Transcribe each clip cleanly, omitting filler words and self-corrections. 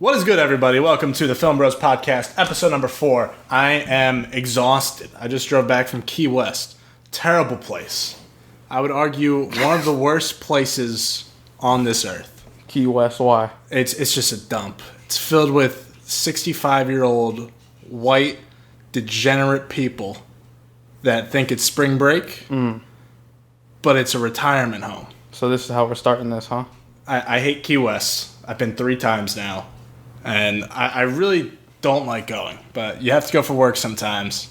What is good, everybody? Welcome to the Film Bros Podcast, episode number 4. I am exhausted. I just drove back from Key West. Terrible place. I would argue one of the worst places on this earth. Key West, why? It's just a dump. It's filled with 65-year-old white degenerate people that think it's spring break, but it's a retirement home. So this is how we're starting this, huh? I hate Key West. I've been 3 times now. And I really don't like going, but you have to go for work sometimes.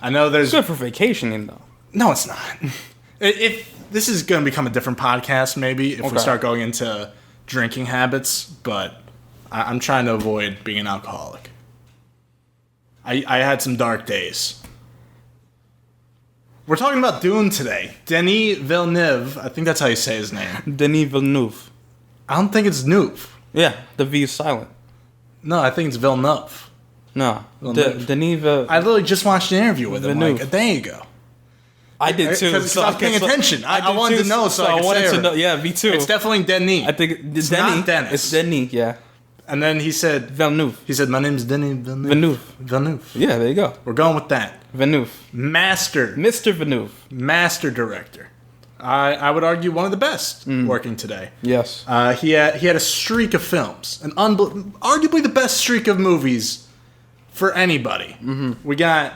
I know there's... It's good for vacationing, though. No, it's not. If this is going to become a different podcast, maybe, if we start going into drinking habits, but I'm trying to avoid being an alcoholic. I had some dark days. We're talking about Dune today. Denis Villeneuve, I think that's how you say his name. Denis Villeneuve. I don't think it's Neuve. Yeah, the V is silent. No, I think it's Villeneuve. No, Denis Villeneuve. I literally just watched an interview with him like a day ago. I did too. Because I was paying attention. I wanted to know, so I wanted to know. Yeah, me too. It's definitely Denis. I think it's Denis. not Dennis. It's Denis, yeah. And then he said... Villeneuve. He said, my name's Denis Villeneuve. Villeneuve. Yeah, there you go. We're going with that. Villeneuve. Mr. Villeneuve. Master director. I would argue one of the best working today. Yes. He had a streak of films. Arguably the best streak of movies for anybody. Mm-hmm. We got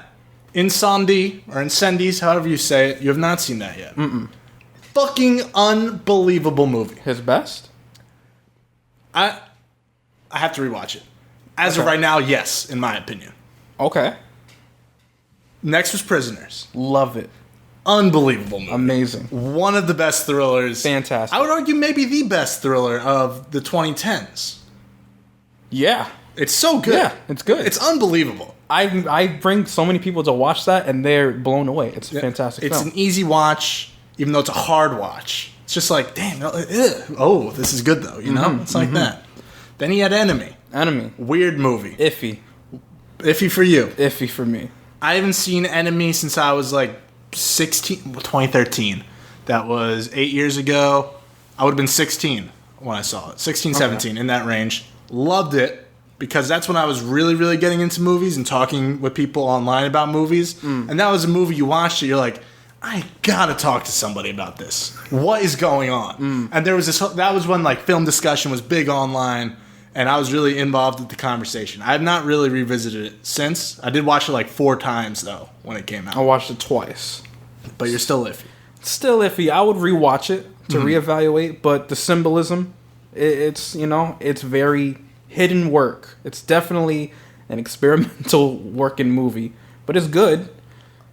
Incendies, however you say it. You have not seen that yet. Mm-mm. Fucking unbelievable movie. His best? I have to rewatch it. As of right now, yes, in my opinion. Okay. Next was Prisoners. Love it. Unbelievable movie. Amazing. One of the best thrillers. Fantastic. I would argue maybe the best thriller of the 2010s. Yeah. It's so good. Yeah, it's good. It's unbelievable. I bring so many people to watch that, and they're blown away. It's a fantastic film. It's an easy watch, even though it's a hard watch. It's just like, damn, oh, this is good, though, you know? It's like that. Then he had Enemy. Weird movie. Iffy. Iffy for you. Iffy for me. I haven't seen Enemy since I was like 2013. That was 8 years ago. I would have been 16 when I saw it. 16, 17, in that range. Loved it because that's when I was really, really getting into movies and talking with people online about movies. And that was a movie you watched it, you're like, I gotta talk to somebody about this. What is going on? And there was that was when like film discussion was big online. And I was really involved with the conversation. I have not really revisited it since. I did watch it like 4 times, though, when it came out. I watched it twice. But you're still iffy. Still iffy. I would rewatch it to reevaluate, but the symbolism, it's very hidden work. It's definitely an experimental working movie, but it's good.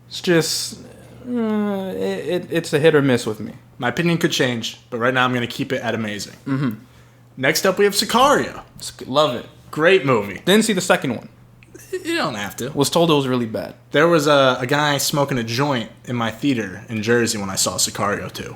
It's just, it's a hit or miss with me. My opinion could change, but right now I'm going to keep it at amazing. Next up, we have Sicario. Love it. Great movie. Didn't see the second one. You don't have to. Was told it was really bad. There was a guy smoking a joint in my theater in Jersey when I saw Sicario 2.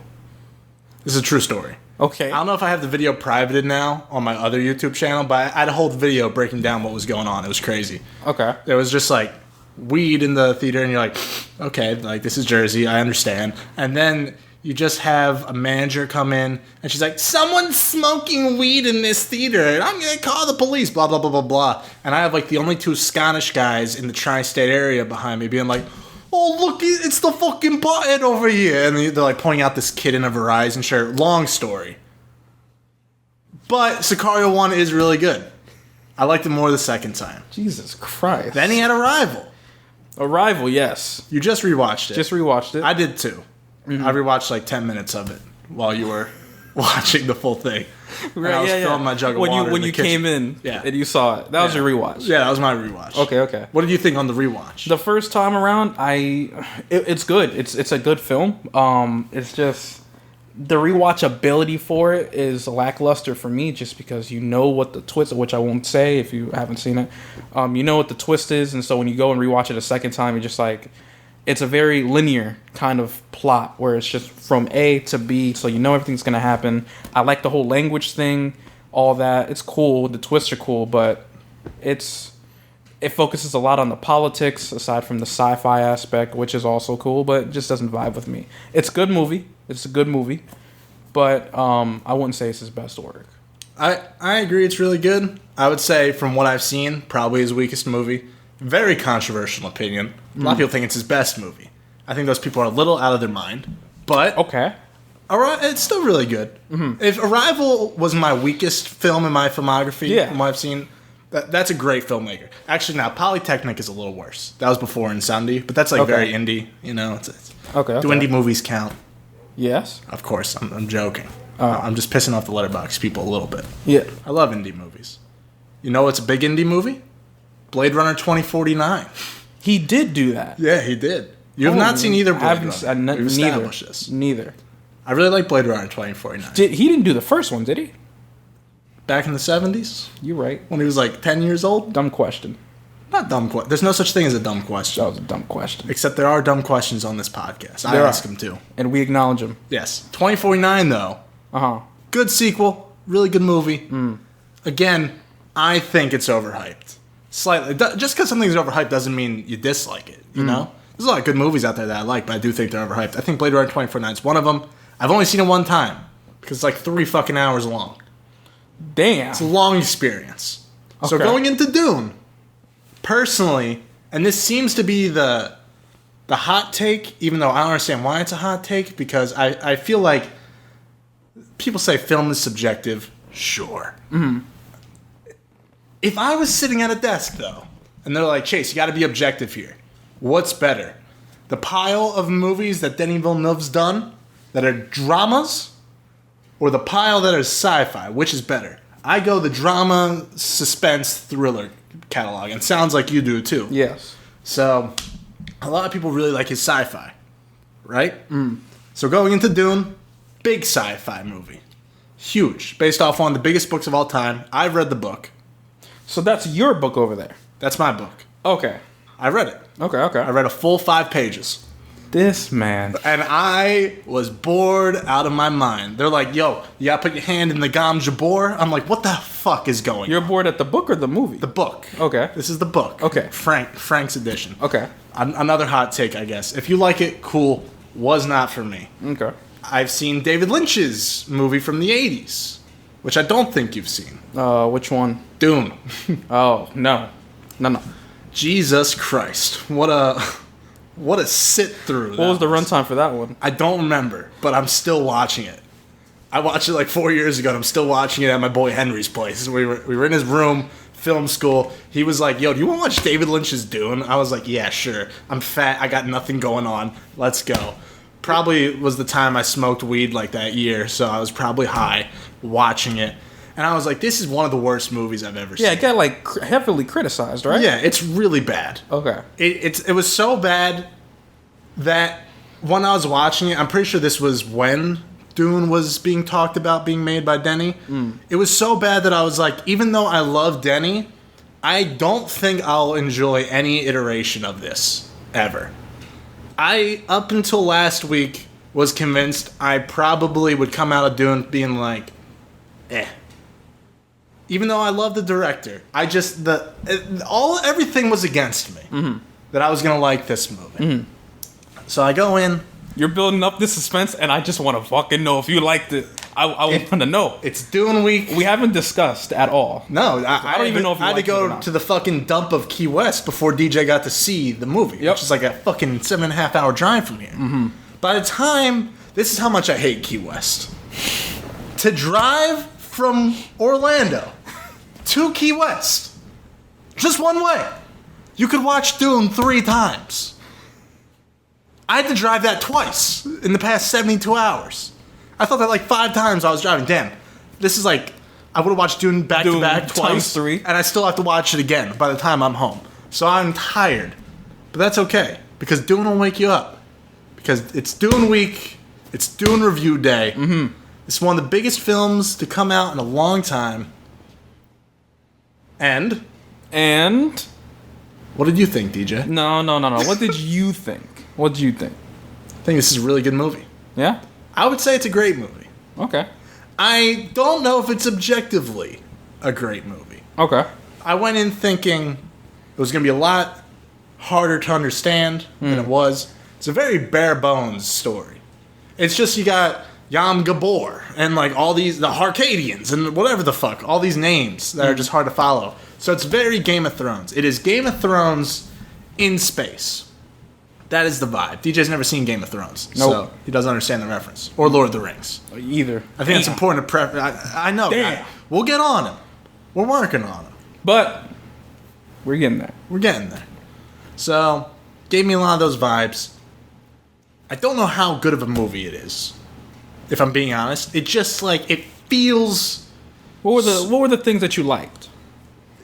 This is a true story. Okay. I don't know if I have the video privated now on my other YouTube channel, but I had a whole video breaking down what was going on. It was crazy. Okay. There was just like weed in the theater, and you're like, okay, like this is Jersey, I understand. And then you just have a manager come in, and she's like, someone's smoking weed in this theater, and I'm going to call the police, blah, blah, blah, blah, blah. And I have, like, the only 2 Scottish guys in the tri-state area behind me being like, oh, look, it's the fucking butthead over here. And they're, like, pointing out this kid in a Verizon shirt. Long story. But Sicario 1 is really good. I liked it more the second time. Jesus Christ. Then he had Arrival. Arrival, yes. You just rewatched it. Just rewatched it. I did, too. I rewatched like 10 minutes of it while you were watching the full thing. Right, I was filling my jug of water when you came in and you saw it. That was your rewatch. Yeah, that was my rewatch. Okay. What did you think on the rewatch? The first time around, it's good. It's a good film. It's just the rewatchability for it is lackluster for me, just because you know what the twist, which I won't say if you haven't seen it. You know what the twist is, and so when you go and rewatch it a second time, you're just like, it's a very linear kind of plot where it's just from A to B, so you know everything's going to happen. I like the whole language thing, all that. It's cool. The twists are cool, but it focuses a lot on the politics aside from the sci-fi aspect, which is also cool, but it just doesn't vibe with me. It's a good movie. It's a good movie, but I wouldn't say it's his best work. I agree it's really good. I would say, from what I've seen, probably his weakest movie. Very controversial opinion. A lot of people think it's his best movie. I think those people are a little out of their mind. But Okay. It's still really good. If Arrival was my weakest film in my filmography, from what I've seen, that's a great filmmaker. Actually, now, Polytechnic is a little worse. That was before Insanity, but that's like very indie, you know? Okay. Do indie movies count? Yes. Of course, I'm joking. I'm just pissing off the Letterboxd people a little bit. Yeah. I love indie movies. You know what's a big indie movie? Blade Runner 2049. He did do that. Yeah, he did. You have not seen either Blade Runner. We've neither. established this. Neither. I really like Blade Runner 2049. He didn't do the first one, did he? Back in the 70s? You're right. When he was like 10 years old? Dumb question. Not dumb question. There's no such thing as a dumb question. That was a dumb question. Except there are dumb questions on this podcast. I ask them too. And we acknowledge them. Yes. 2049 though. Uh-huh. Good sequel. Really good movie. Again, I think it's overhyped. Slightly. Just because something's overhyped doesn't mean you dislike it, you know? There's a lot of good movies out there that I like, but I do think they're overhyped. I think Blade Runner 2049 is one of them. I've only seen it one time because it's like 3 fucking hours long. Damn. It's a long experience. Okay. So going into Dune, personally, and this seems to be the hot take, even though I don't understand why it's a hot take, because I feel like people say film is subjective. Sure. If I was sitting at a desk, though, and they're like, Chase, you got to be objective here. What's better? The pile of movies that Denis Villeneuve's done that are dramas, or the pile that is sci-fi? Which is better? I go the drama, suspense, thriller catalog, and sounds like you do too. Yes. So, a lot of people really like his sci-fi, right? So going into Dune, big sci-fi movie. Huge. Based off one of the biggest books of all time. I've read the book. So that's your book over there. That's my book. Okay. I read it. Okay. I read a full 5 pages. This man. And I was bored out of my mind. They're like, yo, you gotta put your hand in the Gam Jabor. I'm like, what the fuck is going on? You're bored at the book or the movie? The book. Okay. This is the book. Okay. Frank's edition. Okay. Another hot take, I guess. If you like it, cool. Was not for me. Okay. I've seen David Lynch's movie from the 80s, which I don't think you've seen. Which one? Dune. Oh, no. No. Jesus Christ. What a sit through. What was the runtime for that one? I don't remember, but I'm still watching it. I watched it like 4 years ago, and I'm still watching it at my boy Henry's place. We were in his room, film school. He was like, yo, do you want to watch David Lynch's Dune? I was like, yeah, sure. I'm fat. I got nothing going on. Let's go. Probably was the time I smoked weed like that year, so I was probably high watching it. And I was like, this is one of the worst movies I've ever seen. Yeah, it got like heavily criticized, right? Yeah, it's really bad. Okay. It was so bad that when I was watching it, I'm pretty sure this was when Dune was being talked about being made by Denis. It was so bad that I was like, even though I love Denis, I don't think I'll enjoy any iteration of this ever. I, up until last week, was convinced I probably would come out of Dune being like, eh. Even though I love the director, everything was against me that I was gonna like this movie. So I go in. You're building up this suspense, and I just want to fucking know if you liked it. I want to know. It's Dune week. We haven't discussed at all. No, I don't even know if you I had to liked it or go not. to the fucking dump of Key West before DJ got to see the movie, which is like a fucking 7.5 hour drive from here. By the time, this is how much I hate Key West. To drive from Orlando to Key West, just one way, you could watch Dune 3 times. I had to drive that twice in the past 72 hours. I thought that like 5 times I was driving. Damn, this is like, I would have watched Dune back to back twice. Times 3. And I still have to watch it again by the time I'm home. So I'm tired. But that's okay, because Dune will wake you up. Because it's Dune week, it's Dune review day. It's one of the biggest films to come out in a long time. And? What did you think, DJ? No. What did you think? What did you think? I think this is a really good movie. Yeah? I would say it's a great movie. Okay. I don't know if it's objectively a great movie. Okay. I went in thinking it was going to be a lot harder to understand than it was. It's a very bare bones story. It's just you got Yom Gabor, and like all these, the Harkadians, and whatever the fuck, all these names that are just hard to follow. So it's very Game of Thrones. It is Game of Thrones in space. That is the vibe. DJ's never seen Game of Thrones, so he doesn't understand the reference. Or Lord of the Rings. Either. I think it's important to I know. We'll get on him. We're working on him. But we're getting there. We're getting there. So, gave me a lot of those vibes. I don't know how good of a movie it is, if I'm being honest. It just, like, it feels... What were the things that you liked?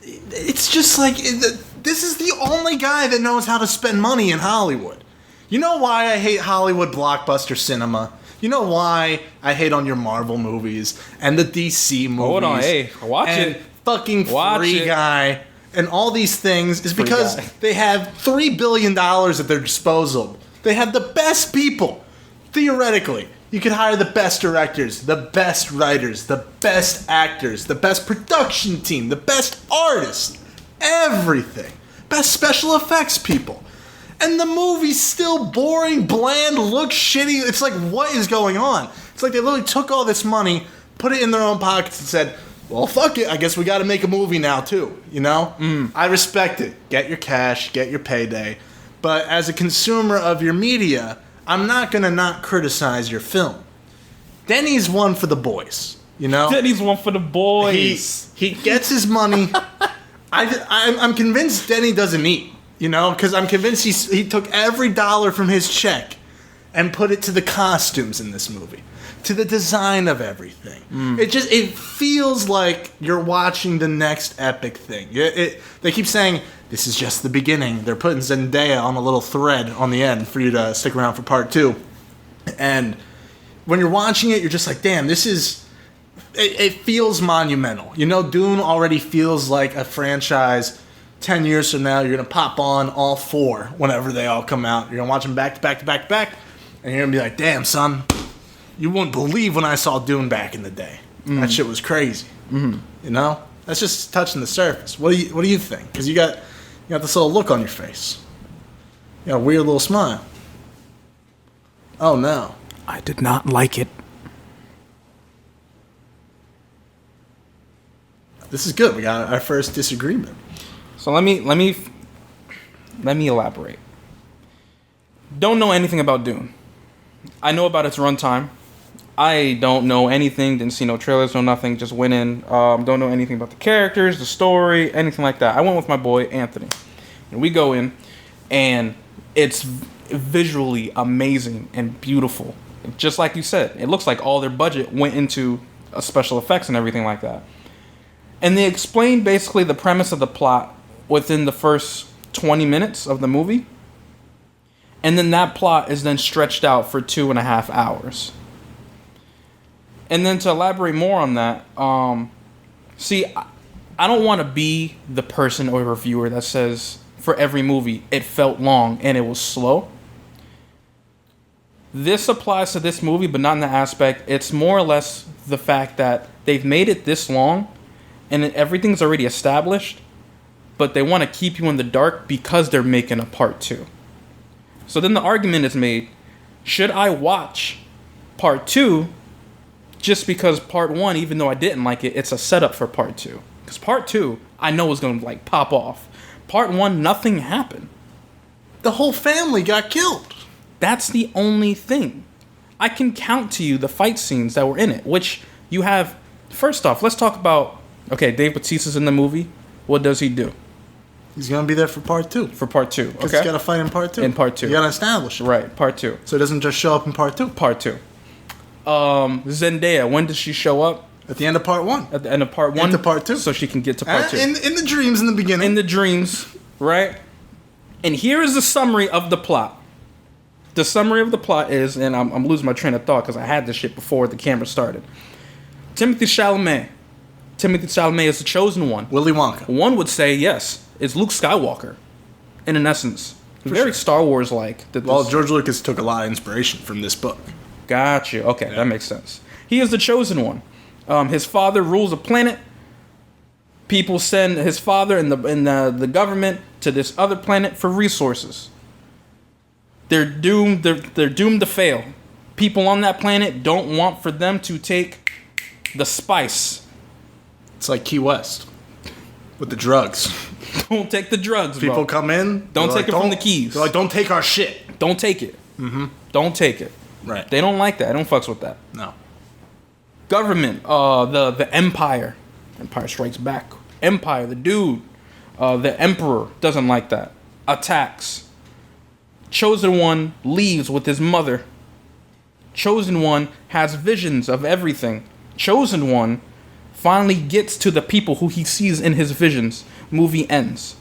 It's just like... This is the only guy that knows how to spend money in Hollywood. You know why I hate Hollywood blockbuster cinema? You know why I hate on your Marvel movies and the DC movies? Hold on, hey, watch and it. Fucking Free Guy and all these things is because they have $3 billion at their disposal. They have the best people. Theoretically, you could hire the best directors, the best writers, the best actors, the best production team, the best artists, everything. Best special effects people. And the movie's still boring, bland, looks shitty. It's like, what is going on? It's like they literally took all this money, put it in their own pockets and said, well, fuck it. I guess we got to make a movie now, too. You know? I respect it. Get your cash, get your payday. But as a consumer of your media, I'm not going to not criticize your film. Denny's one for the boys, you know? Denny's one for the boys. He gets his money. I'm convinced Denny doesn't eat. You know, because I'm convinced he took every dollar from his check and put it to the costumes in this movie, to the design of everything. It feels like you're watching the next epic thing. They keep saying, this is just the beginning. They're putting Zendaya on a little thread on the end for you to stick around for part 2. And when you're watching it, you're just like, damn, this is... It feels monumental. You know, Dune already feels like a franchise... 10 years from now, you're going to pop on all 4 whenever they all come out. You're going to watch them back to back to back to back, and you're going to be like, damn, son, you wouldn't believe when I saw Dune back in the day. That shit was crazy. You know? That's just touching the surface. What do you think? Because you got this little look on your face. You got a weird little smile. Oh, no. I did not like it. This is good. We got our first disagreement. So let me elaborate. Don't know anything about Dune. I know about its runtime. I don't know anything. Didn't see no trailers, no nothing. Just went in. Don't know anything about the characters, the story, anything like that. I went with my boy Anthony, and we go in, and it's visually amazing and beautiful. Just like you said, it looks like all their budget went into special effects and everything like that. And they explain basically the premise of the plot within the first 20 minutes of the movie. And then that plot is then stretched out for 2.5 hours. And then to elaborate more on that, see, I don't want to be the person or reviewer that says for every movie it felt long and it was slow. This applies to this movie, but not in the aspect. It's more or less the fact that they've made it this long and everything's already established, but they want to keep you in the dark because they're making a part 2. So then the argument is made, should I watch part 2 just because part 1, even though I didn't like it, it's a setup for part 2? Because part 2, I know is going to like pop off. Part 1, nothing happened. The whole family got killed. That's the only thing. I can count to you the fight scenes that were in it, which you have... First off, let's talk about... Okay, Dave Bautista's in the movie. What does he do? He's going to be there for part 2. For part 2, okay. He's got to fight in part 2. In part 2. You got to establish it. Right, part 2. So it doesn't just show up in part 2. Part 2. Zendaya, when does she show up? At the end of part 1. At the end of part 1? Into part 2. So she can get to part 2. In the dreams in the beginning. In the dreams, right? And here is the summary of the plot. The summary of the plot is, and I'm losing my train of thought because I had this shit before the camera started. Timothée Chalamet is the chosen one. Willy Wonka. One would say, yes, it's Luke Skywalker, in essence. Very Star Wars-like. Well, George Lucas took a lot of inspiration from this book. Got you. Okay, yeah. That makes sense. He is the chosen one. His father rules a planet. People send his father and the government to this other planet for resources. They're doomed. They're doomed to fail. people on that planet don't want for them to take the spice. It's like Key West with the drugs. Don't take the drugs, bro. People come in. Don't take it from the keys. They're like, don't take our shit. Don't take it. Don't take it. Right. They don't like that. They don't fucks with that. No. Government, the Empire. Empire Strikes Back. Empire, the dude. The Emperor doesn't like that. Attacks. Chosen One leaves with his mother. Chosen One has visions of everything. Chosen One finally gets to the people who he sees in his visions. Movie ends.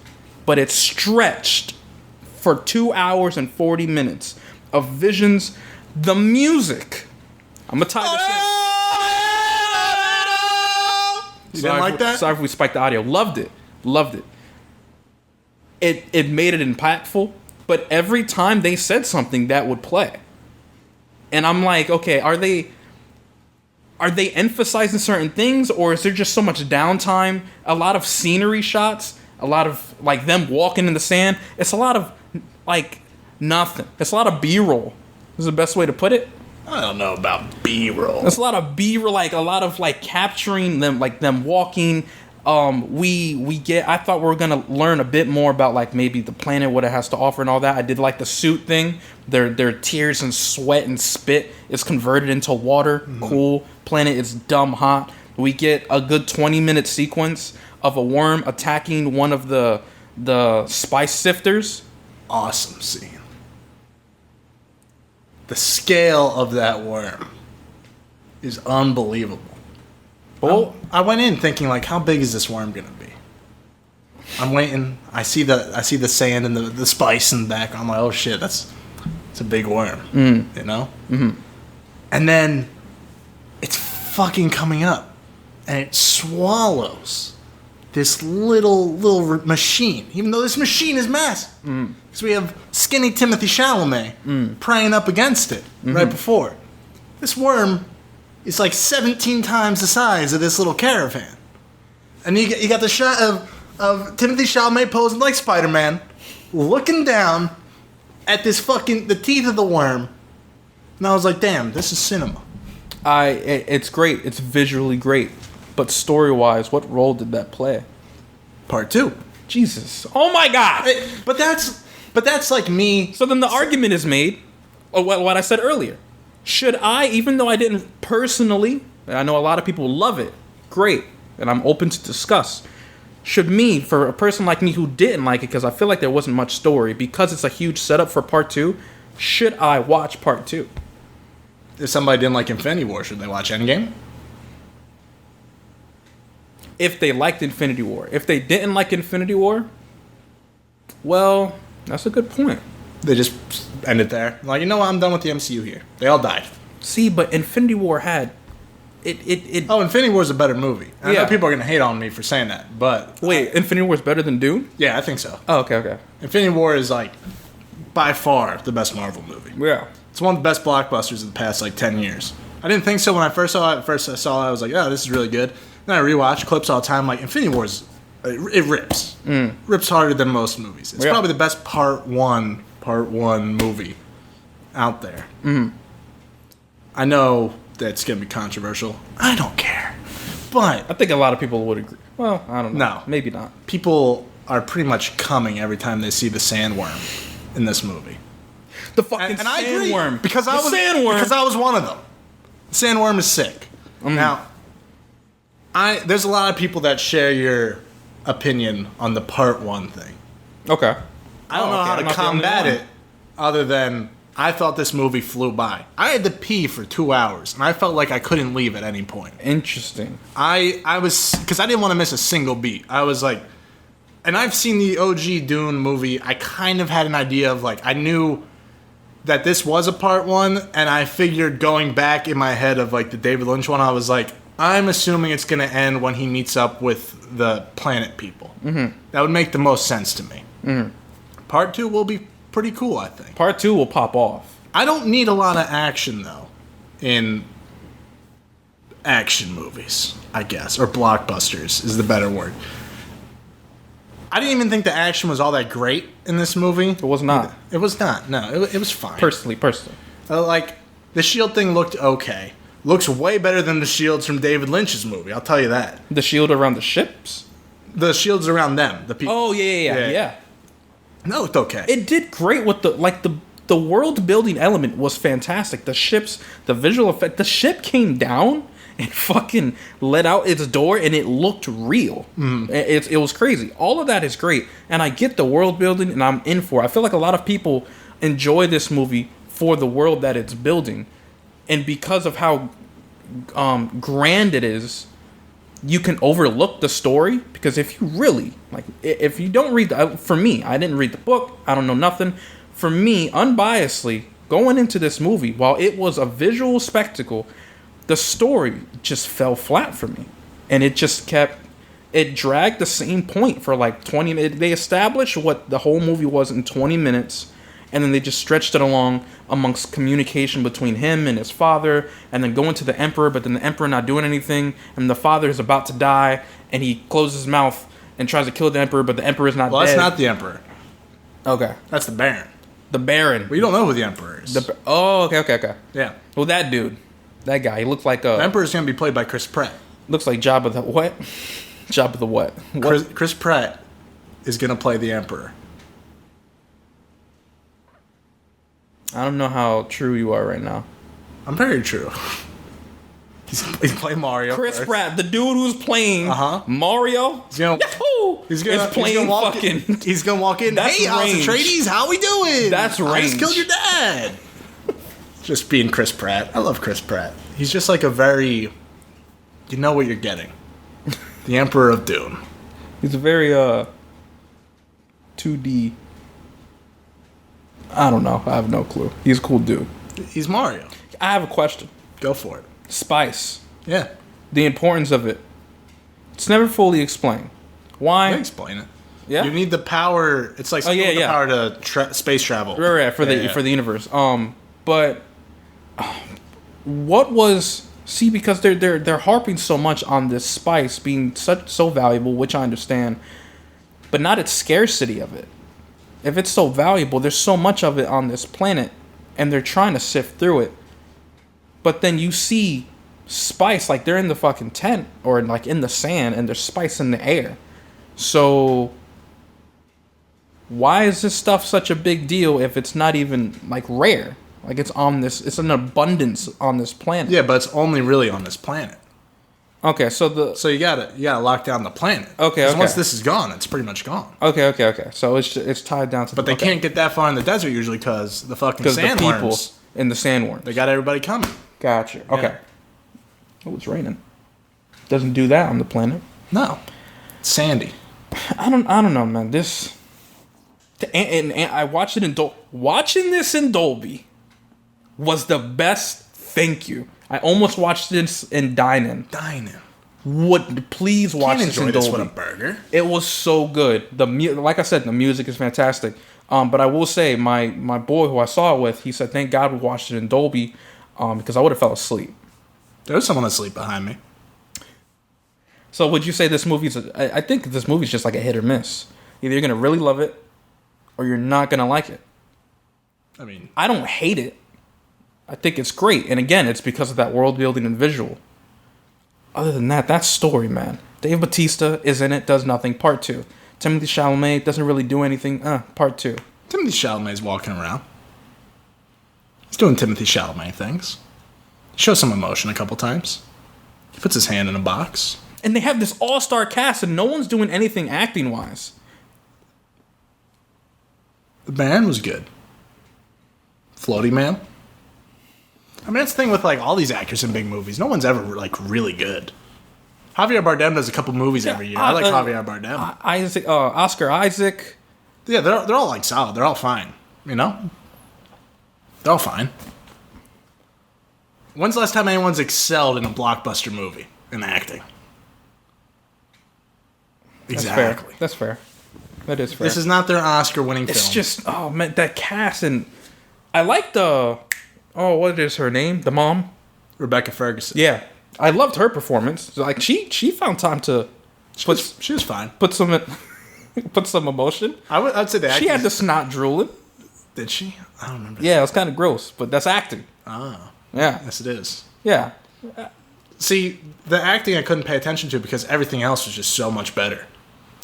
But it's stretched for 2 hours and 40 minutes of visions. The music. I'm going to tie this in. You didn't like that? Sorry if we spiked the audio. Loved it. It made it impactful. But every time they said something, that would play. And I'm like, okay, are they emphasizing certain things, or is there just so much downtime? A lot of scenery shots, a lot of like them walking in the sand. It's a lot of like nothing. It's a lot of B-roll. Is the best way to put it. I don't know about B-roll. It's a lot of B-roll, like a lot of like capturing them, like them walking. I thought we were gonna learn a bit more about like maybe the planet, what it has to offer, and all that. I did like the suit thing. Their tears and sweat and spit is converted into water. Mm-hmm. Cool. Planet is dumb hot. We get a good 20-minute sequence of a worm attacking one of the spice sifters. Awesome scene. The scale of that worm is unbelievable. Well, I went in thinking like, how big is this worm gonna be? I'm waiting. I see the sand and the spice in the back. I'm like, oh shit, it's a big worm. You know. Mm-hmm. And then it's fucking coming up, and it swallows this little machine. Even though this machine is massive, because we have skinny Timothée Chalamet praying up against it right before. This worm is like 17 times the size of this little caravan. And you got the shot of Timothée Chalamet posing like Spider-Man, looking down at this the teeth of the worm. And I was like, damn, this is cinema. It's great. It's visually great. But story-wise, what role did that play? Part 2. Jesus. Oh my God! But that's like me. So then the argument is made, or what I said earlier. Should I, even though I didn't personally, and I know a lot of people love it, great, and I'm open to discuss, should me, for a person like me who didn't like it, because I feel like there wasn't much story, because it's a huge setup for part 2, should I watch part 2? If somebody didn't like Infinity War, should they watch Endgame? If they liked Infinity War. If they didn't like Infinity War, well, that's a good point. They just end it there. Like, you know what? I'm done with the MCU here. They all died. See, but Infinity War had... It Oh, Infinity War is a better movie. I know people are going to hate on me for saying that, but... Wait, Infinity War is better than Dune? Yeah, I think so. Oh, okay. Infinity War is, like, by far the best Marvel movie. Yeah. It's one of the best blockbusters of the past, like, 10 years. I didn't think so when I first saw it. At first I saw it, I was like, oh, this is really good. Then I rewatch clips all the time. Like, Infinity War is... It rips. Rips harder than most movies. It's probably the best part one movie out there. I know that's going to be controversial. I don't care. But... I think a lot of people would agree. Well, I don't know. No. Maybe not. People are pretty much coming every time they see the sandworm in this movie. The fucking and I agree, sandworm. Because I was one of them. The sandworm is sick. Now, there's a lot of people that share your opinion on the part 1 thing. Okay. I don't know how to combat it other than I thought this movie flew by. I had to pee for 2 hours, and I felt like I couldn't leave at any point. Interesting. I was... Because I didn't want to miss a single beat. I was like... And I've seen the OG Dune movie. I kind of had an idea of, like... I knew that this was a part 1, and I figured going back in my head of, like, the David Lynch one, I was like... I'm assuming it's going to end when he meets up with the planet people. That would make the most sense to me. Part 2 will be pretty cool, I think. Part 2 will pop off. I don't need a lot of action, though, in action movies, I guess. Or blockbusters is the better word. I didn't even think the action was all that great in this movie. It was not. It was not. No, it was fine. Personally. The shield thing looked okay. Looks way better than the shields from David Lynch's movie. I'll tell you that. The shield around the ships? The shields around them, the people. Oh, yeah. No, it looked okay. It did great with the world building element was fantastic. The ships, the visual effect, the ship came down and fucking let out its door and it looked real. It was crazy. All of that is great. And I get the world building and I'm in for it. I feel like a lot of people enjoy this movie for the world that it's building. And because of how grand it is, you can overlook the story. Because if you really, like, if you don't read for me, I didn't read the book. I don't know nothing. For me, unbiasedly, going into this movie, while it was a visual spectacle, the story just fell flat for me. And it just it dragged the same point for like 20 minutes. They established what the whole movie was in 20 minutes. And then they just stretched it along amongst communication between him and his father, and then going to the emperor, but then the emperor not doing anything, and the father is about to die, and he closes his mouth and tries to kill the emperor, but the emperor is not dead. Well, that's not the emperor. Okay. That's the Baron. The Baron. Well, you don't know who the emperor is. Okay. Yeah. Well, that dude, that guy, he looks like a... The emperor's going to be played by Chris Pratt. Looks like Jabba the what? Jabba the what? Chris Pratt is going to play the emperor. I don't know how true you are right now. I'm very true. He's playing Mario. Chris Pratt, the dude who's playing Mario. He's gonna walk in. That's hey, House range. Atreides, how we doing? That's range. I just killed your dad. Just being Chris Pratt. I love Chris Pratt. He's just like a very... You know what you're getting. The Emperor of Dune. He's a very 2D... I don't know. I have no clue. He's a cool dude. He's Mario. I have a question. Go for it. Spice. Yeah. The importance of it. It's never fully explained. Why? I can explain it. Yeah. You need the power. It's like the power to space travel. Right. For the universe. But what was... See, because they're harping so much on this spice being so valuable, which I understand, but not its scarcity of it. If it's so valuable, there's so much of it on this planet, and they're trying to sift through it. But then you see spice, like they're in the fucking tent, or like in the sand, and there's spice in the air. So, why is this stuff such a big deal if it's not even, like, rare? Like, it's an abundance on this planet. Yeah, but it's only really on this planet. Okay, so you gotta lock down the planet. Okay. Once this is gone, it's pretty much gone. Okay. So it's tied down to. But they can't get that far in the desert usually because the fucking sandworms. In the sandworms. They got everybody coming. Gotcha. Okay. Oh, it's raining. Doesn't do that on the planet. No. It's sandy. I don't know, man. This. And I watched it in watching this in Dolby was the best. Thank you. I almost watched this in dine-in. Please watch this in Dolby. This with a burger. It was so good. Like I said, the music is fantastic. But I will say, my boy who I saw it with, he said, "Thank God we watched it in Dolby, because I would have fell asleep." There was someone asleep behind me. So would you say this movie's? I think this movie's just like a hit or miss. Either you're gonna really love it, or you're not gonna like it. I mean, I don't hate it. I think it's great. And again, it's because of that world building and visual. Other than that story, man. Dave Bautista is in it, does nothing. Part 2. Timothée Chalamet doesn't really do anything. Part 2. Timothée Chalamet's walking around. He's doing Timothée Chalamet things. Shows some emotion a couple times. He puts his hand in a box. And they have this all-star cast, and no one's doing anything acting-wise. The band was good. Floaty Man. I mean, that's the thing with, like, all these actors in big movies. No one's ever, like, really good. Javier Bardem does a couple movies every year. I like Javier Bardem. Oscar Isaac. Yeah, they're all, like, solid. They're all fine. You know? They're all fine. When's the last time anyone's excelled in a blockbuster movie in acting? Exactly. That's fair. That is fair. This is not their Oscar-winning film. It's just, oh, man, that cast. And I like what is her name? The mom? Rebecca Ferguson. Yeah. I loved her performance. Like, she found time to... She was fine. Put some emotion. I'd say that. She had the snot drooling. Did she? I don't remember. Yeah, it was kind of gross, but that's acting. Ah. Yeah. Yes, it is. Yeah. See, the acting I couldn't pay attention to because everything else was just so much better.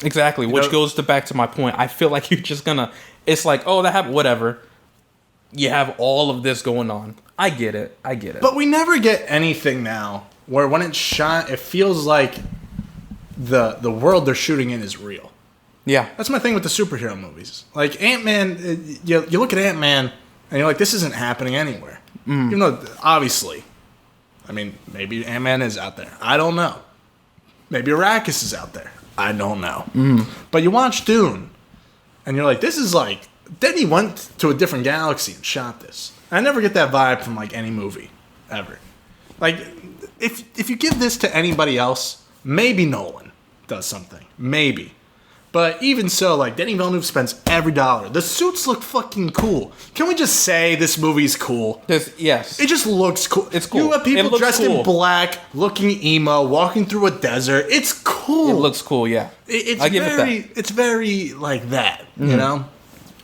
Exactly, which goes back to my point. I feel like you're just gonna... It's like, oh, that happened, whatever. You have all of this going on. I get it. But we never get anything now where when it's shot, it feels like the world they're shooting in is real. Yeah. That's my thing with the superhero movies. Like, Ant-Man, you look at Ant-Man, and you're like, this isn't happening anywhere. Even though, obviously, I mean, maybe Ant-Man is out there. I don't know. Maybe Arrakis is out there. I don't know. But you watch Dune, and you're like, this is like... Denis went to a different galaxy and shot this. I never get that vibe from, like, any movie. Ever. Like, if you give this to anybody else, maybe Nolan does something. Maybe. But even so, like, Denis Villeneuve spends every dollar. The suits look fucking cool. Can we just say this movie's cool? Yes. It just looks cool. It's cool. You have people dressed in black, looking emo, walking through a desert. It's cool. It looks cool, yeah. It's very like that, you know?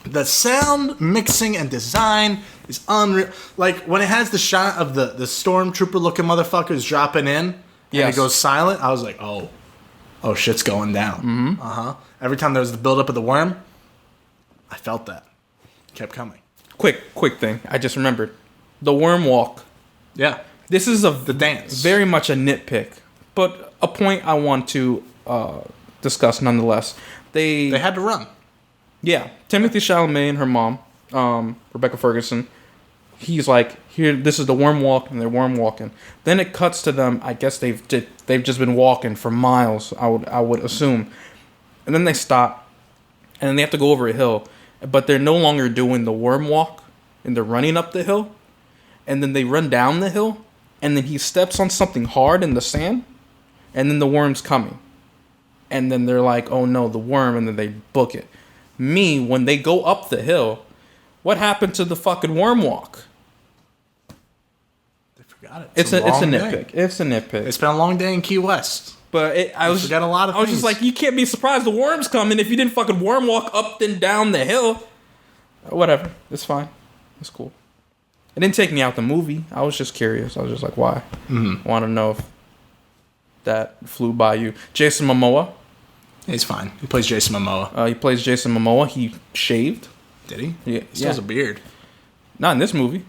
The sound, mixing, and design is unreal. Like, when it has the shot of the stormtrooper-looking motherfuckers dropping in, and it goes silent, I was like, oh, shit's going down. Every time there was the buildup of the worm, I felt that. It kept coming. Quick thing. I just remembered. The worm walk. Yeah. This is the dance. Very much a nitpick, but a point I want to discuss nonetheless. They had to run. Yeah. Timothée Chalamet and her mom, Rebecca Ferguson, he's like, here, this is the worm walk, and they're worm walking. Then it cuts to them. I guess they've just been walking for miles, I would assume. And then they stop, and then they have to go over a hill. But they're no longer doing the worm walk, and they're running up the hill. And then they run down the hill, and then he steps on something hard in the sand, and then the worm's coming. And then they're like, oh no, the worm, and then they book it. When they go up the hill, what happened to the fucking worm walk? They forgot it. It's a nitpick. It's a nitpick. It's been a long day in Key West. But I was a lot of things. I was just like, you can't be surprised the worm's coming if you didn't fucking worm walk up and down the hill. Whatever. It's fine. It's cool. It didn't take me out the movie. I was just curious. I was just like, why? I want to know if that flew by you. Jason Momoa. He's fine. He plays Jason Momoa. He plays Jason Momoa. He shaved. Did he? Yeah. He still has a beard. Not in this movie.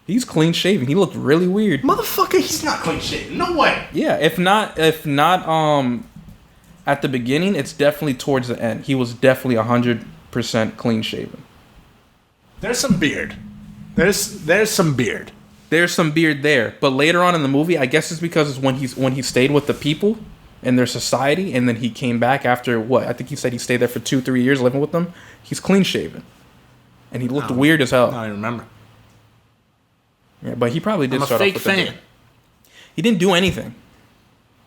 He's clean shaven. He looked really weird. Motherfucker, he's not clean shaven. No way. Yeah, if not at the beginning, it's definitely towards the end. He was definitely 100% clean shaven. There's some beard. There's some beard. There's some beard there, but later on in the movie, I guess it's because it's when he stayed with the people in their society, and then he came back after what? I think he said he stayed there for 2-3 years living with them. He's clean shaven, and he looked weird as hell. I don't even remember. Yeah, but he probably did. I'm a start fake off with fan. He didn't do anything.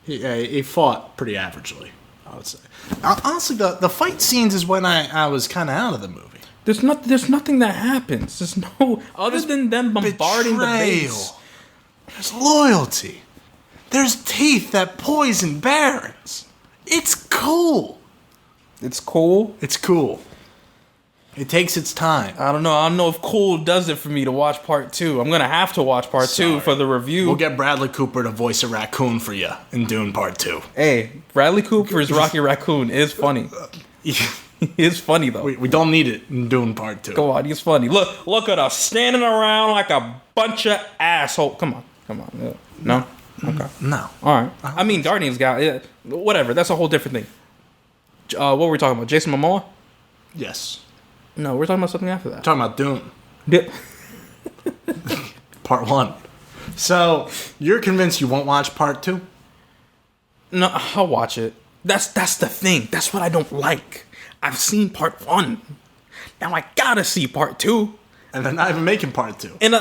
He fought pretty averagely, I would say. Honestly, the fight scenes is when I was kind of out of the movie. There's nothing that happens. There's no other than them bombarding the base. There's loyalty. There's teeth that poison barons. It's cool. It's cool. It's cool. It takes its time. I don't know if cool does it for me to watch part 2. I'm gonna have to watch part 2 for the review. We'll get Bradley Cooper to voice a raccoon for you in Dune Part 2. Hey, Bradley Cooper's Rocky Raccoon is funny. He is funny though. We don't need it in Dune Part 2. Come on, he's funny. Look at us standing around like a bunch of assholes. Come on. No. Okay. No. All right. I mean, Guardians got whatever. That's a whole different thing. What were we talking about? Jason Momoa? Yes. No, we're talking about something after that. We're talking about Dune. Yeah. Part 1. So, you're convinced you won't watch Part 2? No, I'll watch it. That's the thing. That's what I don't like. I've seen Part 1. Now I gotta see Part 2. And they're not even making Part 2. And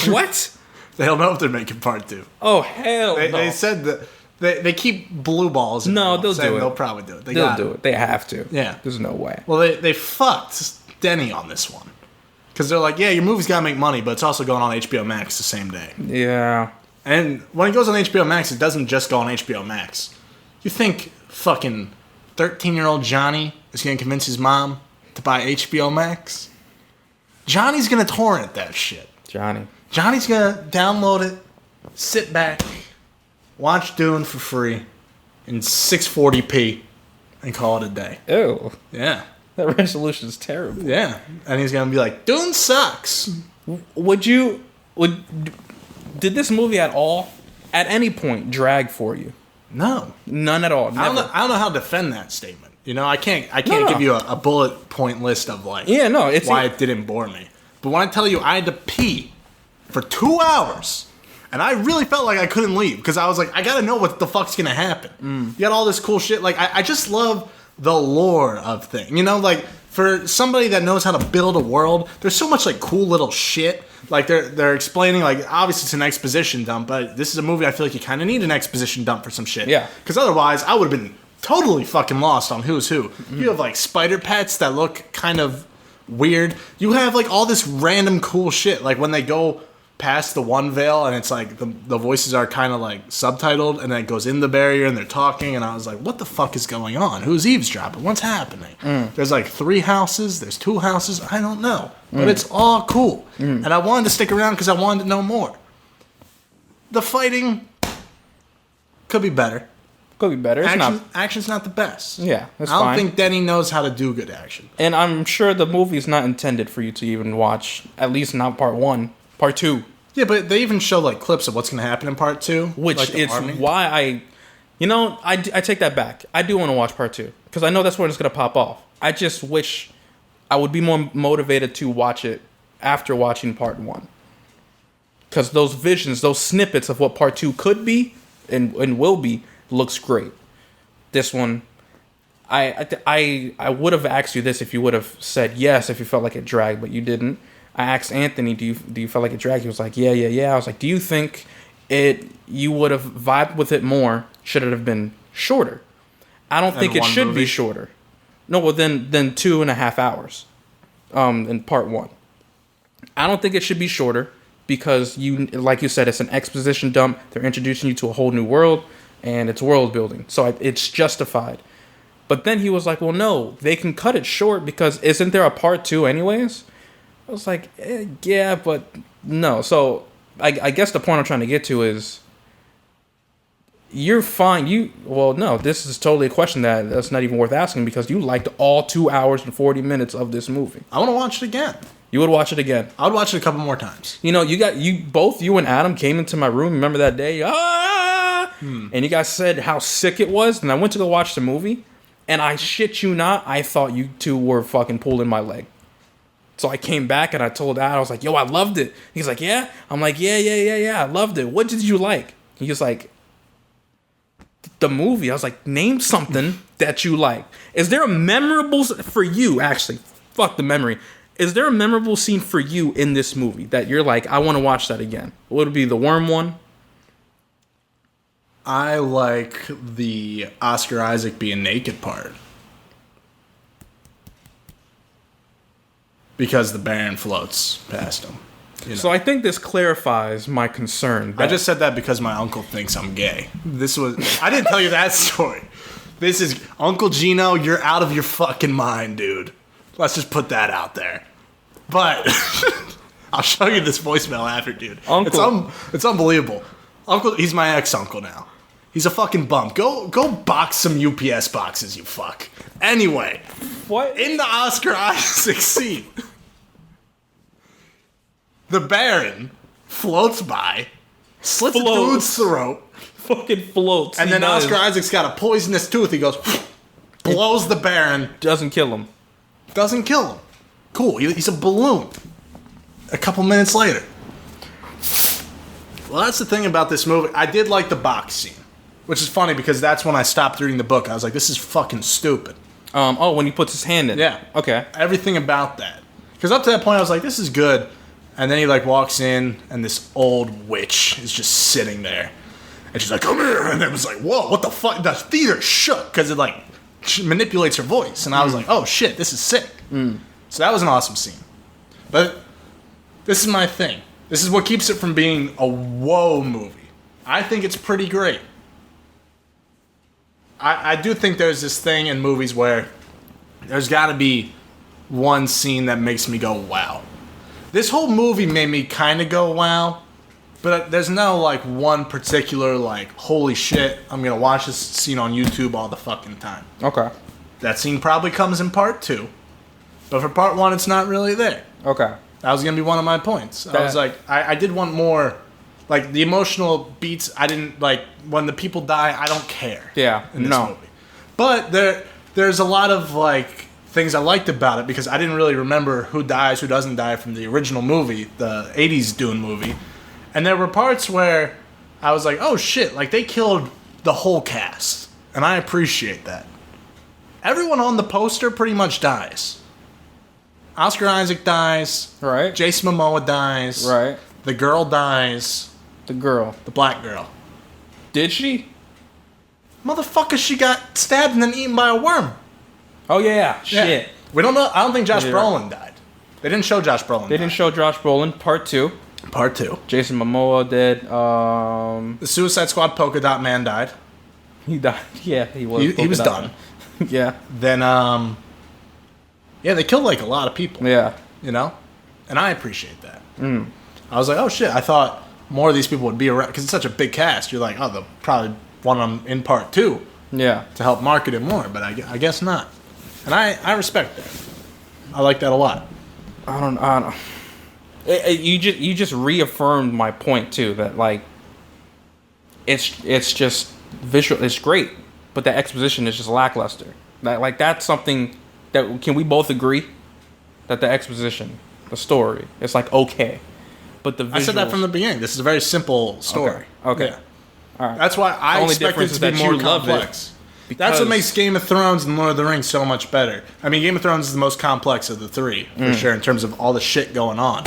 what? They don't know if they're making Part 2. Oh, hell no. They said that they keep blue balls. No, they'll do it. They'll probably do it. They'll do it. They have to. Yeah. There's no way. Well, they fucked Denny on this one. Because they're like, yeah, your movie's got to make money, but it's also going on HBO Max the same day. Yeah. And when it goes on HBO Max, it doesn't just go on HBO Max. You think fucking 13-year-old Johnny is going to convince his mom to buy HBO Max? Johnny's gonna torrent that shit. Johnny's gonna download it, sit back, watch Dune for free in 640p, and call it a day. Ew. Yeah. That resolution is terrible. Yeah. And he's gonna be like, Dune sucks. Did this movie at any point, drag for you? No. None at all. Never. I don't know how to defend that statement. You know, I can't give you a bullet point list of why it didn't bore me. But when I tell you I had to pee for 2 hours, and I really felt like I couldn't leave because I was like, I gotta know what the fuck's gonna happen. You got all this cool shit. Like I just love the lore of things. You know, like for somebody that knows how to build a world, there's so much like cool little shit. Like they're explaining, like obviously it's an exposition dump, but this is a movie I feel like you kind of need an exposition dump for some shit. Yeah. Because otherwise I would have been totally fucking lost on who's who. You have like spider pets that look kind of weird. You have like all this random cool shit. Like when they go past the one veil and it's like the voices are kind of like subtitled and then it goes in the barrier and they're talking and I was like, what the fuck is going on? Who's eavesdropping? What's happening? There's like 3 houses. There's 2 houses. I don't know. But it's all cool. And I wanted to stick around because I wanted to know more. The fighting could be better. Could be better. Action's not the best. Yeah, that's I don't fine. think Denny knows how to do good action. And I'm sure the movie's not intended for you to even watch, at least not part 1. Part 2. Yeah, but they even show like clips of what's going to happen in part 2. Which like it's why I take that back. I do want to watch part 2. Because I know that's when it's going to pop off. I just wish I would be more motivated to watch it after watching part 1. Because those visions, those snippets of what part 2 could be and will be, looks great. This one, I would have asked you this if you would have said yes if you felt like it dragged, but you didn't. I asked Anthony, do you feel like it dragged? He was like, yeah. I was like, do you think you would have vibed with it more should it have been shorter? I don't think it should be shorter. No, well then 2.5 hours in part 1. I don't think it should be shorter because like you said, it's an exposition dump. They're introducing you to a whole new world and it's world building. So it's justified. But then he was like, well, no, they can cut it short because isn't there a part 2 anyways? I was like, yeah, but no. So I guess the point I'm trying to get to is you're fine. No, this is totally a question that's not even worth asking because you liked all 2 hours and 40 minutes of this movie. I want to watch it again. You would watch it again? I would watch it a couple more times. You know, you and Adam came into my room. Remember that day? And you guys said how sick it was. And I went to go watch the movie. And I shit you not, I thought you two were fucking pulling my leg. So I came back and I told Ad, I was like, yo, I loved it. He's like, yeah? I'm like, yeah, I loved it. What did you like? He was like, the movie. I was like, name something that you like. Is there a memorable, for you, actually, fuck the memory. Is there a memorable scene for you in this movie that you're like, I want to watch that again? What would it be, the worm one? I like the Oscar Isaac being naked part. Because the Baron floats past him. You know? So I think this clarifies my concern. I just said that because my uncle thinks I'm gay. I didn't tell you that story. This is Uncle Gino, you're out of your fucking mind, dude. Let's just put that out there. But I'll show you this voicemail after, dude. Uncle. It's unbelievable. Uncle, he's my ex-uncle now. He's a fucking bum. Go box some UPS boxes, you fuck. Anyway, what in the Oscar Isaac scene, the Baron floats by, slits a dude's throat, fucking floats, and then Oscar Isaac's got a poisonous tooth. He goes, blows the Baron, doesn't kill him. Cool. He's a balloon. A couple minutes later. Well, that's the thing about this movie. I did like the box scene, which is funny because that's when I stopped reading the book. I was like, this is fucking stupid. When he puts his hand in. Yeah. Okay. Everything about that. Because up to that point, I was like, this is good. And then he like walks in, and this old witch is just sitting there. And she's like, come here. And it was like, whoa, what the fuck? The theater shook because it like manipulates her voice. And I was like, oh shit, this is sick. So that was an awesome scene. But this is my thing. This is what keeps it from being a whoa movie. I think it's pretty great. I do think there's this thing in movies where there's got to be one scene that makes me go, wow. This whole movie made me kind of go, wow. But there's no, like, one particular, like, holy shit, I'm going to watch this scene on YouTube all the fucking time. Okay. That scene probably comes in part 2. But for part 1, it's not really there. Okay. That was going to be one of my points. I was like, I did want more, like, the emotional beats, I didn't, like, when the people die, I don't care. Yeah, in this movie. But there's a lot of, like, things I liked about it because I didn't really remember who dies, who doesn't die from the original movie, the 80s Dune movie. And there were parts where I was like, oh shit, like they killed the whole cast. And I appreciate that. Everyone on the poster pretty much dies. Oscar Isaac dies. Right. Jason Momoa dies. Right. The girl dies. The girl. The black girl. Did she? Motherfucker, she got stabbed and then eaten by a worm. Oh, yeah. Shit. Yeah. We don't know. I don't think Josh Brolin died. They didn't show Josh Brolin. They didn't show Josh Brolin. Part 2. Part 2. Jason Momoa did. The Suicide Squad Polka Dot Man died. He died. Yeah, he was. He was done. Yeah. Then, yeah, they killed like a lot of people. Yeah. You know? And I appreciate that. I was like, oh shit, I thought more of these people would be around. Because it's such a big cast. You're like, oh, they'll probably want them in part 2. Yeah. To help market it more. But I guess not. And I respect that. I like that a lot. I don't know. You just reaffirmed my point too that like it's just visual. It's great, but the exposition is just lackluster. That's something that can we both agree that the exposition, the story, it's like okay, but the visuals, I said that from the beginning. This is a very simple story. Okay. Yeah. All right. That's why I expect it to be more complex. That's what makes Game of Thrones and Lord of the Rings so much better. I mean, Game of Thrones is the most complex of the three, for sure, in terms of all the shit going on.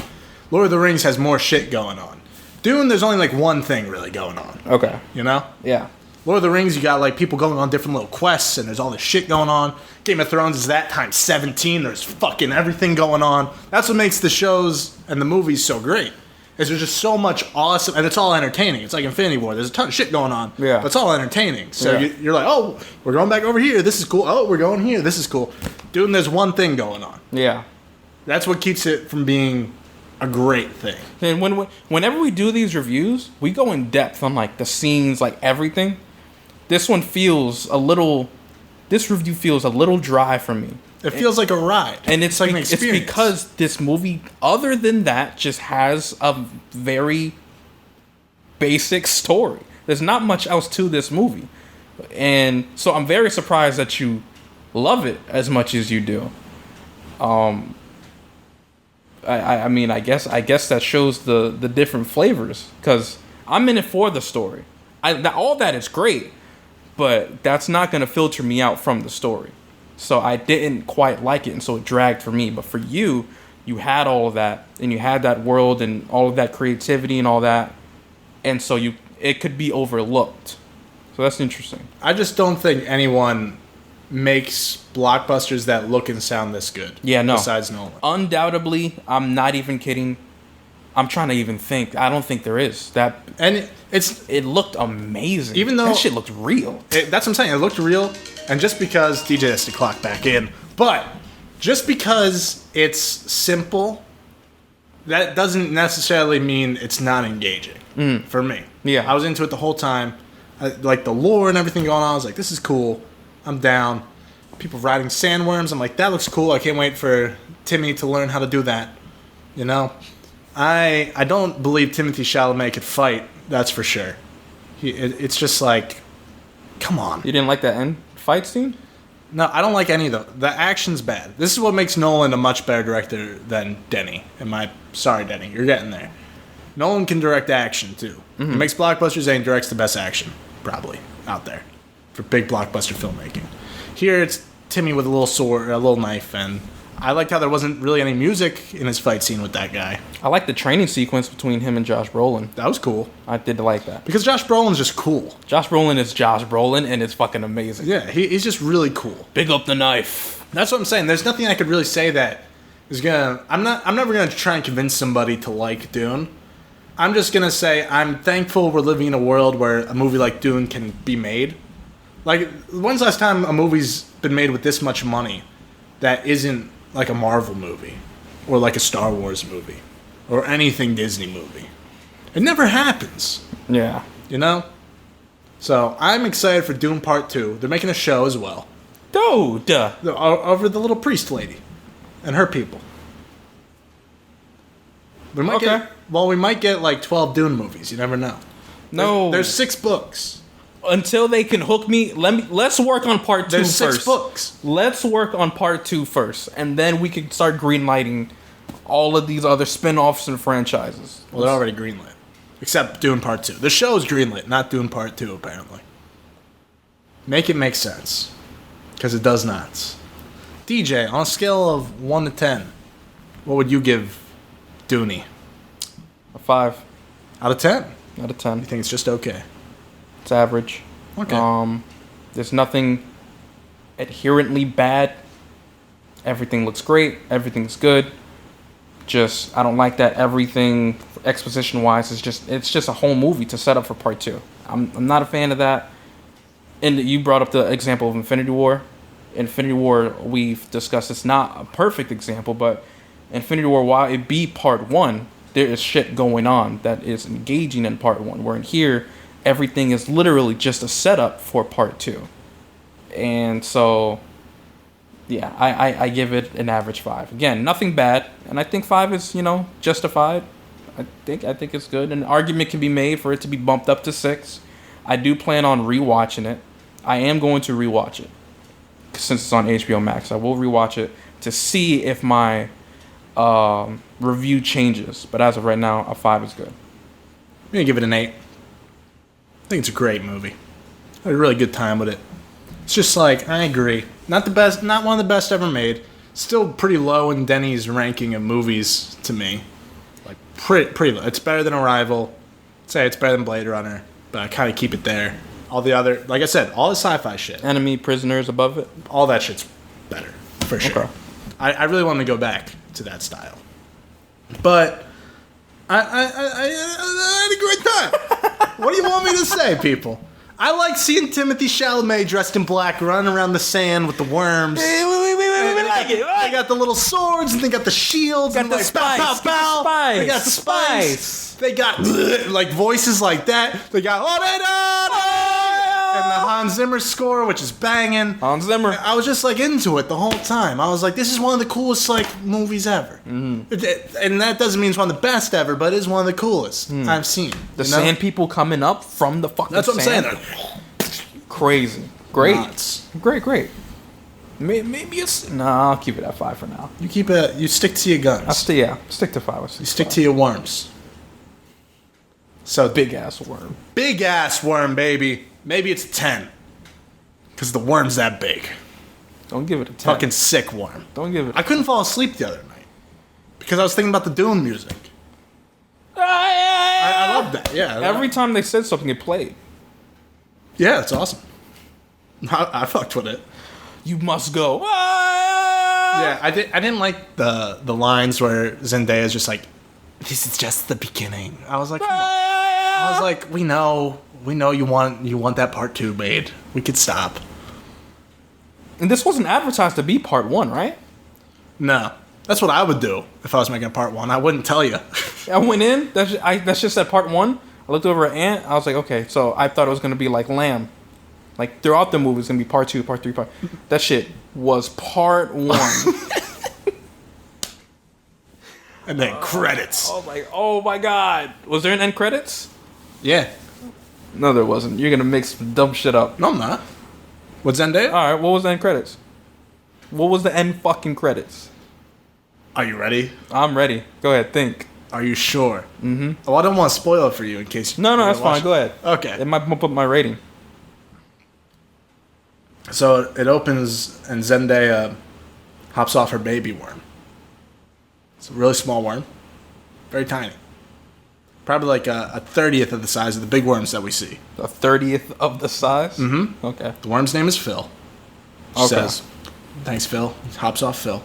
Lord of the Rings has more shit going on. Dune, there's only like one thing really going on. Okay. You know? Yeah. Lord of the Rings, you got like people going on different little quests, and there's all this shit going on. Game of Thrones is that times 17. There's fucking everything going on. That's what makes the shows and the movies so great. Is there's just so much awesome, and it's all entertaining. It's like Infinity War. There's a ton of shit going on, but it's all entertaining. So you're like, oh, we're going back over here. This is cool. Oh, we're going here. This is cool. Dude, there's one thing going on. Yeah. That's what keeps it from being a great thing. And whenever we do these reviews, we go in depth on like the scenes, like everything. This review feels a little dry for me. It feels like a ride. And it's like an experience. It's because this movie, other than that, just has a very basic story. There's not much else to this movie. And so I'm very surprised that you love it as much as you do. I mean, I guess that shows the different flavors. Because I'm in it for the story. All that is great. But that's not going to filter me out from the story. So I didn't quite like it, and so it dragged for me. But for you, you had all of that, and you had that world and all of that creativity and all that, and so it could be overlooked. So that's interesting. I just don't think anyone makes blockbusters that look and sound this good. Yeah, no. Besides Nolan. Undoubtedly, I'm not even kidding. I'm trying to even think. I don't think there is that. And it looked amazing. Even though that shit looked real. That's what I'm saying. It looked real, and just because DJ has to clock back in, but just because it's simple, that doesn't necessarily mean it's not engaging for me. Yeah, I was into it the whole time. Like the lore and everything going on. I was like, this is cool. I'm down. People riding sandworms. I'm like, that looks cool. I can't wait for Timmy to learn how to do that. You know. I don't believe Timothée Chalamet could fight. That's for sure. It's just like, come on. You didn't like that end fight scene? No, I don't like any of them. The action's bad. This is what makes Nolan a much better director than Denny. Sorry, Denny, you're getting there. Nolan can direct action too. He makes blockbusters and he directs the best action probably out there for big blockbuster filmmaking. Here it's Timmy with a little sword, a little knife, and I liked how there wasn't really any music in his fight scene with that guy. I liked the training sequence between him and Josh Brolin. That was cool. I did like that. Because Josh Brolin's just cool. Josh Brolin is Josh Brolin, and it's fucking amazing. Yeah, he's just really cool. Big up the knife. That's what I'm saying. There's nothing I could really say that is gonna... I'm never gonna try and convince somebody to like Dune. I'm just gonna say I'm thankful we're living in a world where a movie like Dune can be made. Like, when's the last time a movie's been made with this much money that isn't like a Marvel movie or like a Star Wars movie? or anything Disney movie. It never happens. Yeah. You know? So, I'm excited for Dune Part 2. They're making a show as well. Dude! Over the little priest lady and her people. We might get like 12 Dune movies. You never know. No. There's 6 books. Until they can hook me, let's work on part 2 There's first. 6 books. Let's work on part 2 first, and then we can start greenlighting all of these other spin-offs and franchises. Well, they're already greenlit. Except Dune Part 2. The show's greenlit, not Dune Part 2, apparently. Make it make sense. Because it does not. DJ, on a scale of 1 to 10, what would you give Dooney? A 5. Out of 10? Out of 10. You think it's just okay? It's average. Okay. There's nothing adherently bad. Everything looks great. Everything's good. Just, I don't like that everything exposition-wise it's just a whole movie to set up for part 2. I'm not a fan of that. And you brought up the example of Infinity War. Infinity War, we've discussed, it's not a perfect example, but Infinity War, while it be part 1, there is shit going on that is engaging in part 1. Where in here, everything is literally just a setup for part 2. And so, yeah, I give it an average 5. Again, nothing bad, and I think 5 is, justified. I think it's good. An argument can be made for it to be bumped up to 6. I do plan on rewatching it. I am going to rewatch it since it's on HBO Max. I will rewatch it to see if my review changes. But as of right now, a 5 is good. I'm going to give it an 8. I think it's a great movie. I had a really good time with it. It's just like, I agree. Not the best, not one of the best ever made. Still pretty low in Denny's ranking of movies to me. Like, pretty low. It's better than Arrival. I'd say it's better than Blade Runner. But I kind of keep it there. All the other, like I said, all the sci-fi shit. Enemy, Prisoners above it? All that shit's better, for sure. Okay. I really want to go back to that style. But I had a great time. What do you want me to say, people? I like seeing Timothée Chalamet dressed in black running around the sand with the worms. Hey, we like it. They got the little swords and they got the shields. Got and the like, spice. Bow, bow, bow. Spice. They got the spice. They got like voices like that. They got and the Hans Zimmer score, which is banging. Hans Zimmer. I was just like into it the whole time. I was like, this is one of the coolest like movies ever. Mm-hmm. And that doesn't mean it's one of the best ever, but it is one of the coolest I've seen. The sand people coming up from the fucking That's what sand. I'm saying. Crazy. Great. Nuts. Great. Maybe it's... No, I'll keep it at 5 for now. You stick to your guns. Stick to 5. You stick to your worms. So Big ass worm. Big ass worm, baby. Maybe it's a 10. Because the worm's that big. Don't give it a 10. Fucking sick worm. Don't give it I couldn't fall asleep the other night. Because I was thinking about the Dune music. I love that, yeah. Every time they said something, it played. Yeah, it's awesome. I fucked with it. You must go. Yeah, I didn't like the lines where Zendaya's just like, this is just the beginning. I was like, come on. I was like, we know you want that part 2 made. We could stop. And this wasn't advertised to be part 1, right? No, that's what I would do if I was making a part 1. I wouldn't tell you. I went in. That's just at part 1. I looked over at Ant. I was like, okay. So I thought it was gonna be like Lamb. Like throughout the movie, it's gonna be part 2, part 3, part. That shit was part 1. And then credits. Oh my god. Was there an end credits? Yeah. No, there wasn't. You're gonna make some dumb shit up. No, I'm not. With Zendaya? All right. What was the end credits? What was the end fucking credits? Are you ready? I'm ready. Go ahead. Think. Are you sure? Mm-hmm. Oh, I don't want to spoil it for you in case you... No, that's fine. Go ahead. Okay. It might bump up my rating. So it opens and Zendaya hops off her baby worm. It's a really small worm. Very tiny. Probably like a 30th of the size of the big worms that we see. A 30th of the size? Mm-hmm. Okay. The worm's name is Phil. She says, thanks, Phil. He hops off Phil.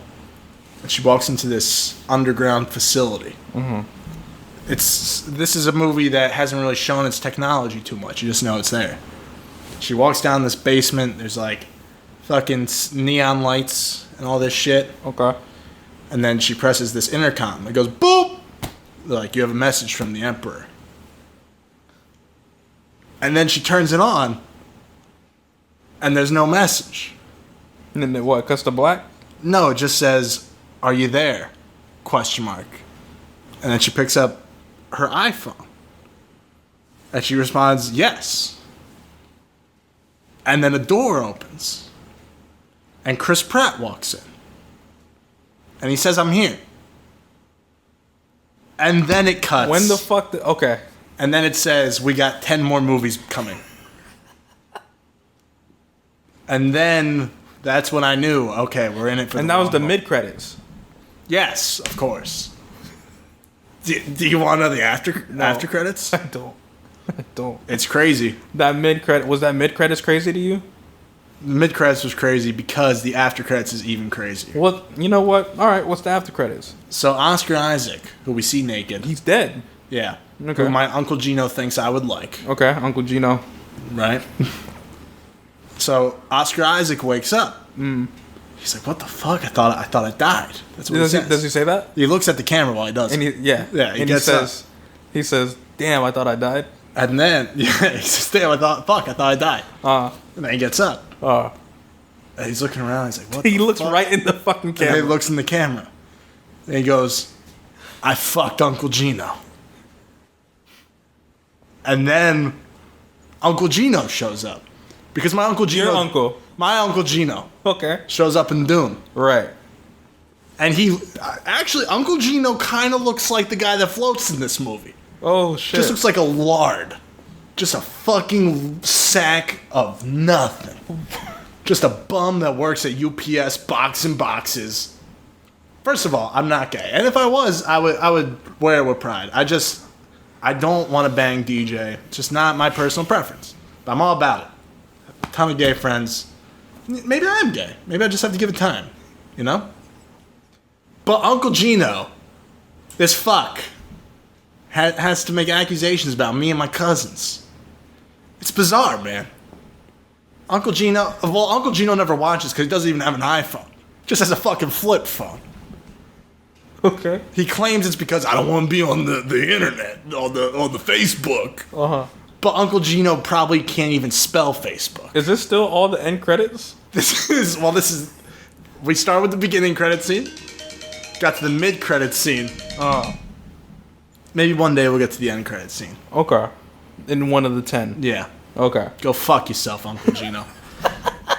And she walks into this underground facility. Mm-hmm. This is a movie that hasn't really shown its technology too much. You just know it's there. She walks down this basement. There's like fucking neon lights and all this shit. Okay. And then she presses this intercom. It goes boop, They're like, you have a message from the Emperor. And then she turns it on, and there's no message. And then what? Cuts to black? No, it just says, "Are you there?" Question mark. And then she picks up her iPhone. And she responds, "Yes." And then a door opens. And Chris Pratt walks in. And he says, "I'm here." And then it cuts. When the fuck? Okay. And then it says, "We got 10 more movies coming." And then that's when I knew, okay, we're in it for And the that was long the haul. mid-credits. Yes, of course. Do you want to know the after credits? I don't. I don't. It's crazy. That mid-credits crazy to you? The mid credits was crazy because the after credits is even crazier. Well, you know what? All right, what's the after credits? So Oscar Isaac, who we see naked, He's dead. yeah, Okay. who my Uncle Gino thinks I would like, Okay, Uncle Gino. right? So Oscar Isaac wakes up. He's like, "What the fuck? I thought I died." That's what he says. Does he say that? He looks at the camera while he does And it. he, yeah, Yeah, he and gets he says, "Damn, I thought I died." And then, yeah, he says, "Damn, I thought I died." And then he gets up. And he's looking around. He's like, "What?" He the looks fuck? right in the fucking And he camera. looks in the camera. And he goes, "I fucked Uncle Gino." And then Uncle Gino shows up. Because my Uncle Gino... Your uncle. My Uncle Gino Okay. shows up in Dune. Right. And he... Actually, Uncle Gino kind of looks like the guy that floats in this movie. Oh, shit. Just looks like a lard. Just a fucking sack of nothing. Just a bum that works at UPS boxing boxes. First of all, I'm not gay. And if I was, I would wear it with pride. I don't want to bang DJ. It's just not my personal preference. But I'm all about it. A ton of gay friends. Maybe I am gay. Maybe I just have to give it time. You know? But Uncle Gino, this fuck, has to make accusations about me and my cousins. It's bizarre, man. Uncle Gino never watches because he doesn't even have an iPhone. Just has a fucking flip phone. Okay. He claims it's because I don't want to be on the internet, on the Facebook. Uh-huh. But Uncle Gino probably can't even spell Facebook. Is this still all the end credits? We start with the beginning credit scene, got to the mid credit scene. Maybe one day we'll get to the end credit scene. Okay. In one of the 10. Yeah. Okay. Go fuck yourself, Uncle Gino.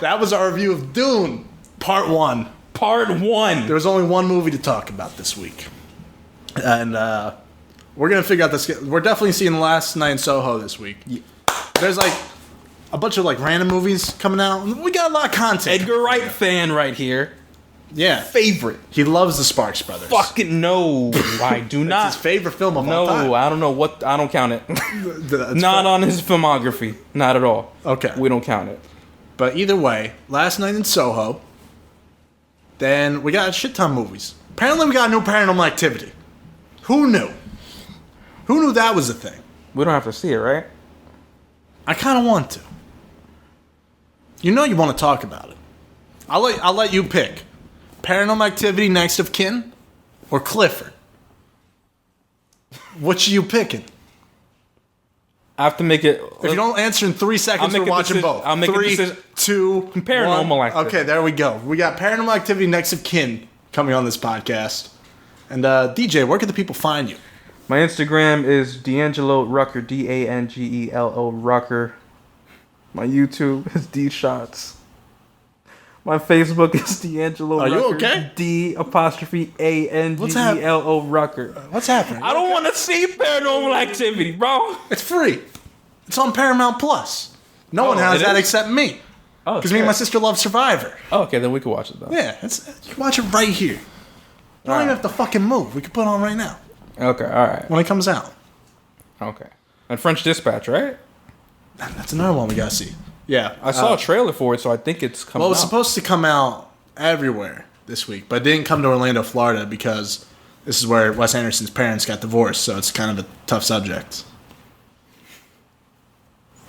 That was our review of Dune, Part 1. Part 1. There was only one movie to talk about this week. And we're going to figure out this. We're definitely seeing Last Night in Soho this week. Yeah. There's like a bunch of like random movies coming out. We got a lot of content. Edgar Wright fan right here. Yeah. Favorite. He loves the Sparks Brothers. Fucking no. I do not. It's his favorite film of all time. No, I don't know what. I don't count it. Not on his filmography. Not at all. Okay. We don't count it. But either way, Last Night in Soho. Then we got a shit ton of movies. Apparently we got a new Paranormal Activity. Who knew? Who knew that was a thing? We don't have to see it, right? I kind of want to. You know you want to talk about it. I'll let you pick. Paranormal Activity Next of Kin or Clifford? Which are you picking? I have to make it. If you don't answer in 3 seconds, we're watching both. I'll make 3, a decision. 2, Paranormal 1. Activity. Okay, there we go. We got Paranormal Activity Next of Kin coming on this podcast. And DJ, where can the people find you? My Instagram is D'Angelo Rucker, D'Angelo Rucker. My YouTube is D Shots. My Facebook is D'Angelo Are Rucker. you okay? D'_ANGELO Rucker. What's happening? I don't want to see Paranormal Activity, bro. It's free. It's on Paramount Plus. No one has it that is? except me. Oh, Because me and my sister love Survivor. Oh, okay, then we can watch it though. Yeah, you can watch it right here. You don't even have to fucking move. We can put it on right now. Okay, all right. When it comes out. Okay. And French Dispatch, right? That's another one we gotta see. Yeah. I saw a trailer for it, so I think it's coming out. Well, it was supposed to come out everywhere this week, but it didn't come to Orlando, Florida, because this is where Wes Anderson's parents got divorced, so it's kind of a tough subject.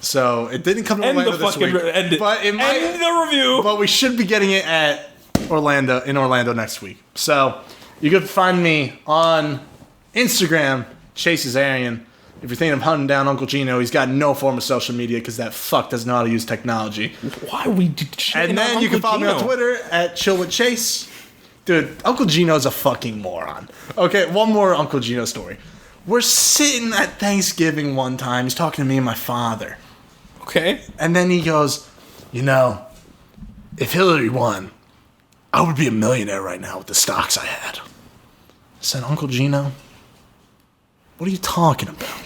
So it didn't come to Orlando this week. End it. But it might, End the review. But we should be getting it in Orlando next week. So you can find me on Instagram, Chase is Arian. If you're thinking of hunting down Uncle Gino, he's got no form of social media because that fuck doesn't know how to use technology. Why are we And then you can follow me on Twitter at ChillWithChase. Dude, Uncle Gino's a fucking moron. Okay, one more Uncle Gino story. We're sitting at Thanksgiving one time. He's talking to me and my father. Okay. And then he goes, you know, if Hillary won, I would be a millionaire right now with the stocks I had. I said, Uncle Gino, what are you talking about?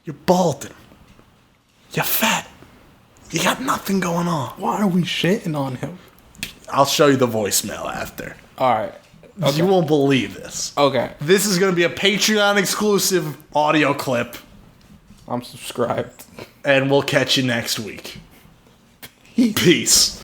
You're balding. You're fat. You got nothing going on. Why are we shitting on him? I'll show you the voicemail after. All right. Okay. You won't believe this. Okay. This is going to be a Patreon exclusive audio clip. I'm subscribed. And we'll catch you next week. Peace.